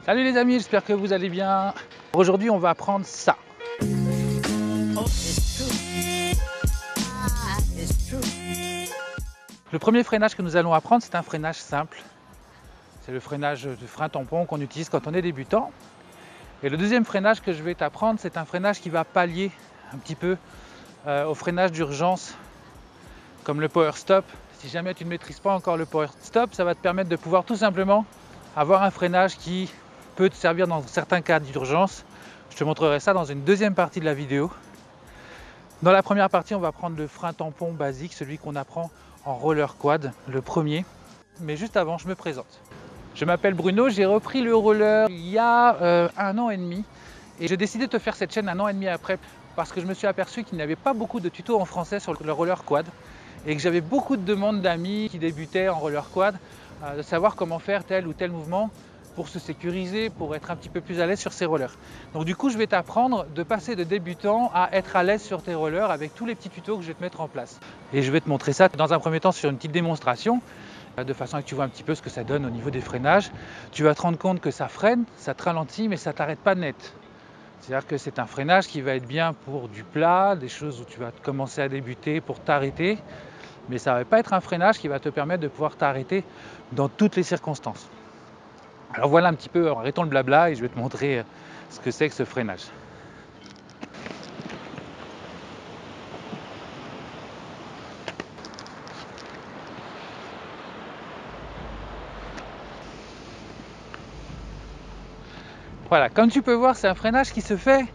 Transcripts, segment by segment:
Salut les amis, j'espère que vous allez bien. Aujourd'hui on va apprendre ça. Le premier freinage que nous allons apprendre, c'est un freinage simple. C'est le freinage de frein tampon qu'on utilise quand on est débutant. Et le deuxième freinage que je vais t'apprendre, c'est un freinage qui va pallier un petit peu au freinage d'urgence, comme le power stop. Si jamais tu ne maîtrises pas encore le power stop, ça va te permettre de pouvoir tout simplement avoir un freinage qui peut te servir dans certains cas d'urgence. Je te montrerai ça dans une deuxième partie de la vidéo. Dans la première partie, on va prendre le frein tampon basique, celui qu'on apprend en roller quad, le premier. Mais juste avant, je me présente. Je m'appelle Bruno, j'ai repris le roller il y a 1 an et demi. Et j'ai décidé de te faire cette chaîne 1 an et demi après parce que je me suis aperçu qu'il n'y avait pas beaucoup de tutos en français sur le roller quad et que j'avais beaucoup de demandes d'amis qui débutaient en roller quad, de savoir comment faire tel ou tel mouvement pour se sécuriser, pour être un petit peu plus à l'aise sur ces rollers. Donc du coup, je vais t'apprendre de passer de débutant à être à l'aise sur tes rollers avec tous les petits tutos que je vais te mettre en place. Et je vais te montrer ça dans un premier temps sur une petite démonstration, de façon à que tu vois un petit peu ce que ça donne au niveau des freinages. Tu vas te rendre compte que ça freine, ça te ralentit, mais ça ne t'arrête pas net. C'est-à-dire que c'est un freinage qui va être bien pour du plat, des choses où tu vas commencer à débuter pour t'arrêter, mais ça ne va pas être un freinage qui va te permettre de pouvoir t'arrêter dans toutes les circonstances. Alors voilà un petit peu, arrêtons le blabla et je vais te montrer ce que c'est que ce freinage. Voilà, comme tu peux voir, c'est un freinage qui se fait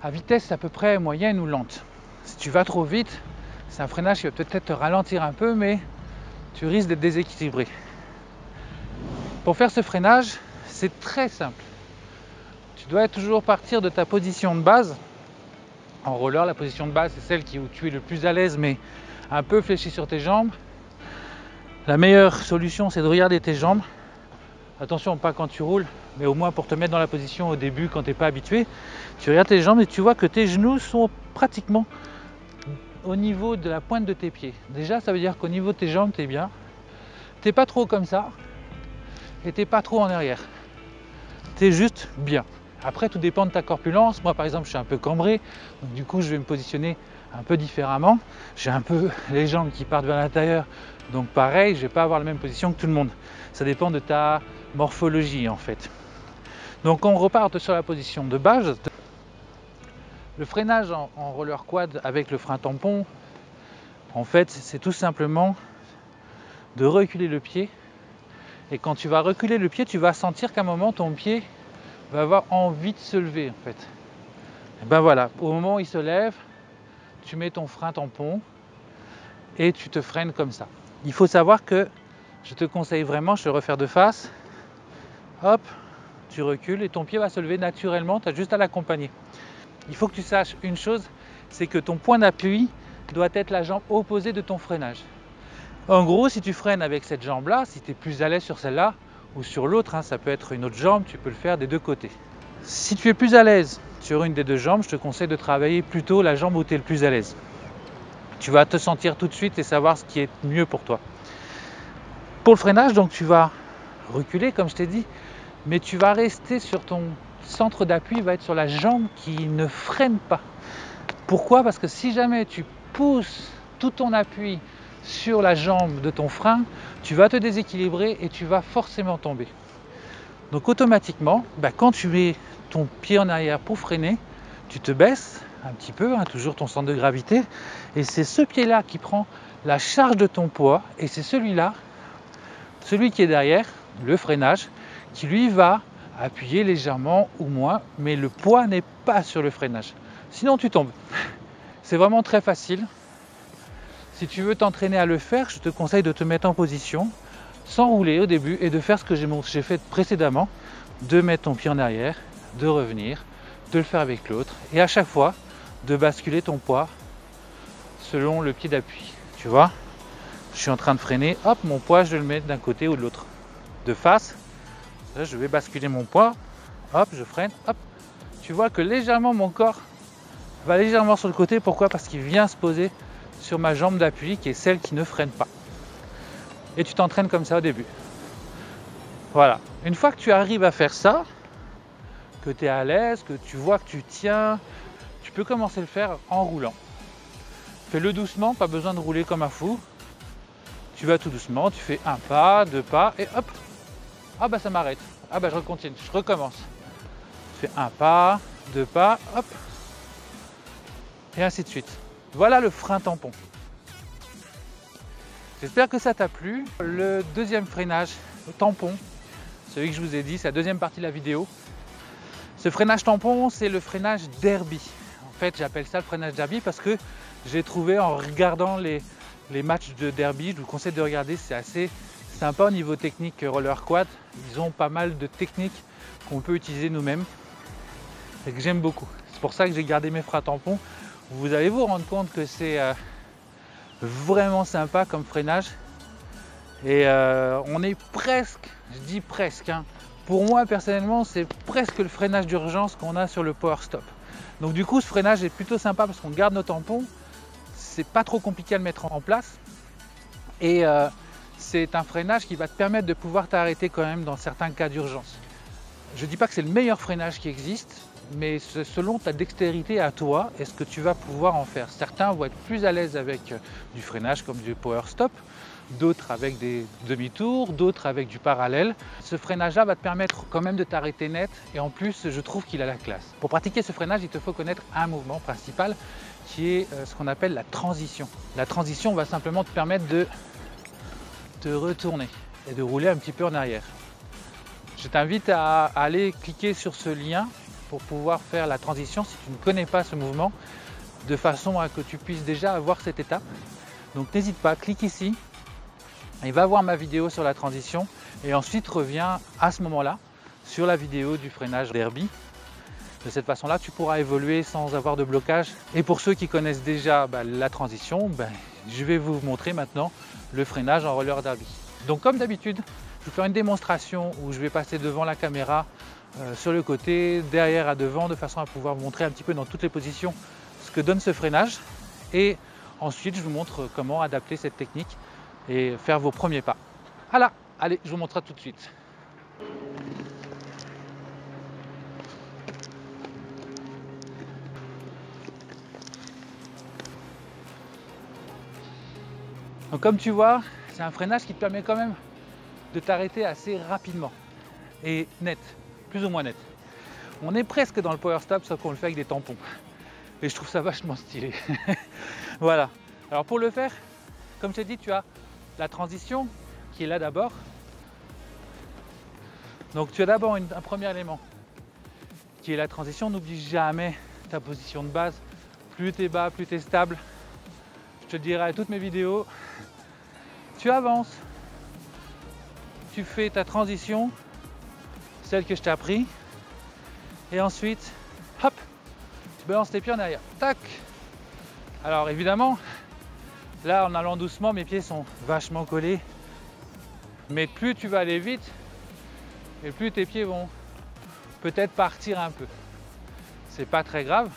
à vitesse à peu près moyenne ou lente. Si tu vas trop vite, c'est un freinage qui va peut-être te ralentir un peu, mais tu risques d'être déséquilibré. Pour faire ce freinage, c'est très simple. Tu dois toujours partir de ta position de base. En roller, la position de base, c'est celle où tu es le plus à l'aise, mais un peu fléchi sur tes jambes. La meilleure solution, c'est de regarder tes jambes. Attention, pas quand tu roules, mais au moins pour te mettre dans la position au début quand tu n'es pas habitué. Tu regardes tes jambes et tu vois que tes genoux sont pratiquement au niveau de la pointe de tes pieds. Déjà, ça veut dire qu'au niveau de tes jambes, tu es bien. Tu n'es pas trop comme ça et tu n'es pas trop en arrière. Tu es juste bien. Après, tout dépend de ta corpulence. Moi, par exemple, je suis un peu cambré, donc du coup, je vais me positionner un peu différemment. J'ai un peu les jambes qui partent vers l'intérieur, donc pareil, je ne vais pas avoir la même position que tout le monde. Ça dépend de ta morphologie, en fait. Donc, on repart sur la position de base. Le freinage en roller quad avec le frein tampon, en fait, c'est tout simplement de reculer le pied. Et quand tu vas reculer le pied, tu vas sentir qu'à un moment, ton pied va avoir envie de se lever, en fait. Et ben voilà, au moment où il se lève, tu mets ton frein tampon et tu te freines comme ça. Il faut savoir que je te conseille vraiment, je te refaire de face. Hop, tu recules et ton pied va se lever naturellement, tu as juste à l'accompagner. Il faut que tu saches une chose, c'est que ton point d'appui doit être la jambe opposée de ton freinage. En gros, si tu freines avec cette jambe-là, si tu es plus à l'aise sur celle-là ou sur l'autre, ça peut être une autre jambe, tu peux le faire des deux côtés. Si tu es plus à l'aise sur une des deux jambes, je te conseille de travailler plutôt la jambe où tu es le plus à l'aise. Tu vas te sentir tout de suite et savoir ce qui est mieux pour toi. Pour le freinage, donc tu vas reculer comme je t'ai dit, mais tu vas rester sur ton centre d'appui, va être sur la jambe qui ne freine pas. Pourquoi ? Parce que si jamais tu pousses tout ton appui sur la jambe de ton frein, tu vas te déséquilibrer et tu vas forcément tomber. Donc automatiquement, quand tu mets ton pied en arrière pour freiner, tu te baisses un petit peu, toujours ton centre de gravité, et c'est ce pied-là qui prend la charge de ton poids, et c'est celui-là, celui qui est derrière, le freinage, qui lui va appuyer légèrement ou moins, mais le poids n'est pas sur le freinage. Sinon tu tombes. C'est vraiment très facile. Si tu veux t'entraîner à le faire, je te conseille de te mettre en position, sans rouler au début, et de faire ce que j'ai fait précédemment, de mettre ton pied en arrière, de revenir, de le faire avec l'autre, et à chaque fois, de basculer ton poids selon le pied d'appui. Tu vois, je suis en train de freiner, hop, mon poids, je le mets d'un côté ou de l'autre. De face, là, je vais basculer mon poids, hop, je freine, hop. Tu vois que légèrement, mon corps va légèrement sur le côté. Pourquoi ? Parce qu'il vient se poser sur ma jambe d'appui, qui est celle qui ne freine pas. Et tu t'entraînes comme ça au début. Voilà. Une fois que tu arrives à faire ça, que tu es à l'aise, que tu vois que tu tiens, tu peux commencer à le faire en roulant. Fais-le doucement, pas besoin de rouler comme un fou. Tu vas tout doucement, tu fais un pas, deux pas, et hop. Ah bah ça m'arrête. Ah bah je continue, je recommence. Tu fais un pas, deux pas, hop. Et ainsi de suite. Voilà le frein tampon. J'espère que ça t'a plu. Le deuxième freinage, le tampon, celui que je vous ai dit, c'est la deuxième partie de la vidéo. Ce freinage tampon, c'est le freinage derby. En fait, j'appelle ça le freinage derby parce que j'ai trouvé en regardant les matchs de derby, je vous conseille de regarder, c'est assez sympa au niveau technique roller quad. Ils ont pas mal de techniques qu'on peut utiliser nous-mêmes et que j'aime beaucoup. C'est pour ça que j'ai gardé mes freins tampons. Vous allez vous rendre compte que c'est vraiment sympa comme freinage. Et on est presque, je dis presque, hein. Pour moi personnellement, c'est presque le freinage d'urgence qu'on a sur le Power Stop. Donc du coup, ce freinage est plutôt sympa parce qu'on garde nos tampons. C'est pas trop compliqué à le mettre en place. Et c'est un freinage qui va te permettre de pouvoir t'arrêter quand même dans certains cas d'urgence. Je ne dis pas que c'est le meilleur freinage qui existe, mais selon ta dextérité à toi et ce que tu vas pouvoir en faire. Certains vont être plus à l'aise avec du freinage comme du Power Stop, d'autres avec des demi-tours, d'autres avec du parallèle. Ce freinage-là va te permettre quand même de t'arrêter net et en plus, je trouve qu'il a la classe. Pour pratiquer ce freinage, il te faut connaître un mouvement principal qui est ce qu'on appelle la transition. La transition va simplement te permettre de te retourner et de rouler un petit peu en arrière. Je t'invite à aller cliquer sur ce lien pour pouvoir faire la transition si tu ne connais pas ce mouvement, de façon à que tu puisses déjà avoir cette étape. Donc n'hésite pas, clique ici et va voir ma vidéo sur la transition et ensuite reviens à ce moment-là sur la vidéo du freinage derby. De cette façon-là, tu pourras évoluer sans avoir de blocage. Et pour ceux qui connaissent déjà la transition, je vais vous montrer maintenant le freinage en roller derby. Donc comme d'habitude, je vais faire une démonstration où je vais passer devant la caméra, sur le côté, derrière à devant, de façon à pouvoir vous montrer un petit peu dans toutes les positions ce que donne ce freinage. Et ensuite, je vous montre comment adapter cette technique et faire vos premiers pas. Voilà, allez, je vous montre ça tout de suite. Donc comme tu vois, c'est un freinage qui te permet quand même de t'arrêter assez rapidement et net, plus ou moins net. On est presque dans le Power Stop, sauf qu'on le fait avec des tampons. Et je trouve ça vachement stylé. Voilà. Alors pour le faire, comme je t'ai dit, tu as la transition qui est là d'abord. Donc tu as d'abord un premier élément qui est la transition. N'oublie jamais ta position de base. Plus tu es bas, plus tu es stable. Je te dirai à toutes mes vidéos, tu avances, tu fais ta transition, celle que je t'ai appris, et ensuite, hop, tu balances tes pieds en arrière, tac. Alors évidemment, là en allant doucement, mes pieds sont vachement collés, mais plus tu vas aller vite, et plus tes pieds vont peut-être partir un peu. C'est pas très grave.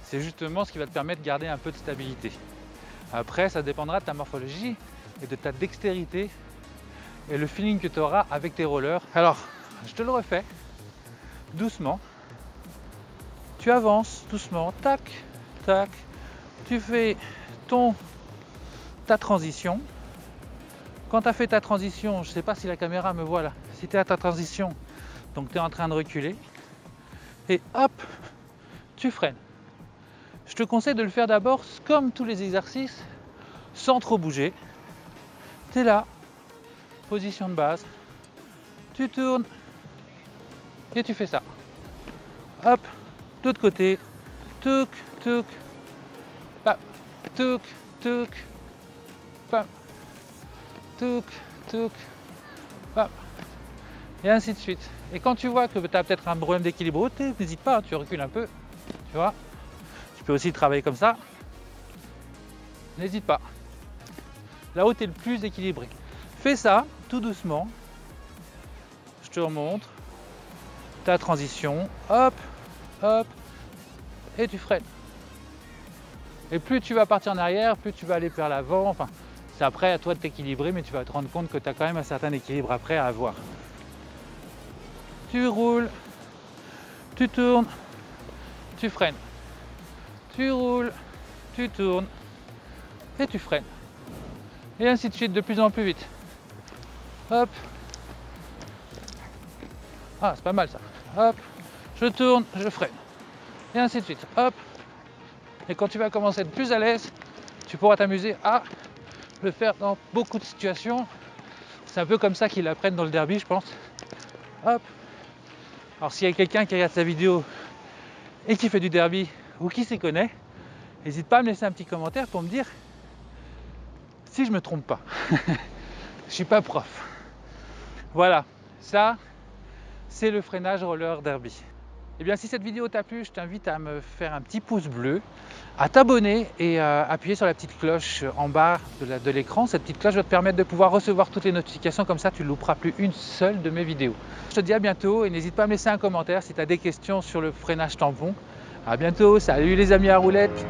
C'est justement ce qui va te permettre de garder un peu de stabilité. Après, ça dépendra de ta morphologie et de ta dextérité et le feeling que tu auras avec tes rollers. Alors, je te le refais doucement. Tu avances doucement, tac, tac. Tu fais ta transition. Quand tu as fait ta transition, je ne sais pas si la caméra me voit là, si tu es à ta transition, donc tu es en train de reculer, et hop, tu freines. Je te conseille de le faire d'abord comme tous les exercices, sans trop bouger. Tu es là, position de base, tu tournes et tu fais ça. Hop, de l'autre côté, touc, touc, pam, touc, touc, pam, touc, touc, pam, et ainsi de suite. Et quand tu vois que tu as peut-être un problème d'équilibre, n'hésite pas, tu recules un peu, tu vois. Tu peux aussi travailler comme ça. N'hésite pas. Là où tu es le plus équilibré. Fais ça tout doucement. Je te remontre. Ta transition. Hop, hop. Et tu freines. Et plus tu vas partir en arrière, plus tu vas aller vers l'avant. Enfin, C'est après à toi de t'équilibrer, mais tu vas te rendre compte que tu as quand même un certain équilibre après à avoir. Tu roules, tu tournes, tu freines. Tu roules, tu tournes et tu freines. Et ainsi de suite, de plus en plus vite. Hop. Ah, c'est pas mal ça. Hop. Je tourne, je freine. Et ainsi de suite. Hop. Et quand tu vas commencer à être plus à l'aise, tu pourras t'amuser à le faire dans beaucoup de situations. C'est un peu comme ça qu'ils l'apprennent dans le derby, je pense. Hop. Alors s'il y a quelqu'un qui regarde sa vidéo et qui fait du derby ou qui s'y connaît, n'hésite pas à me laisser un petit commentaire pour me dire si je me trompe pas. Je suis pas prof. Voilà, ça c'est le freinage roller derby. Et bien si cette vidéo t'a plu, je t'invite à me faire un petit pouce bleu, à t'abonner et à appuyer sur la petite cloche en bas de l'écran. Cette petite cloche va te permettre de pouvoir recevoir toutes les notifications, comme ça tu ne louperas plus une seule de mes vidéos. Je te dis à bientôt et n'hésite pas à me laisser un commentaire si tu as des questions sur le freinage tampon. À bientôt, salut les amis à roulettes.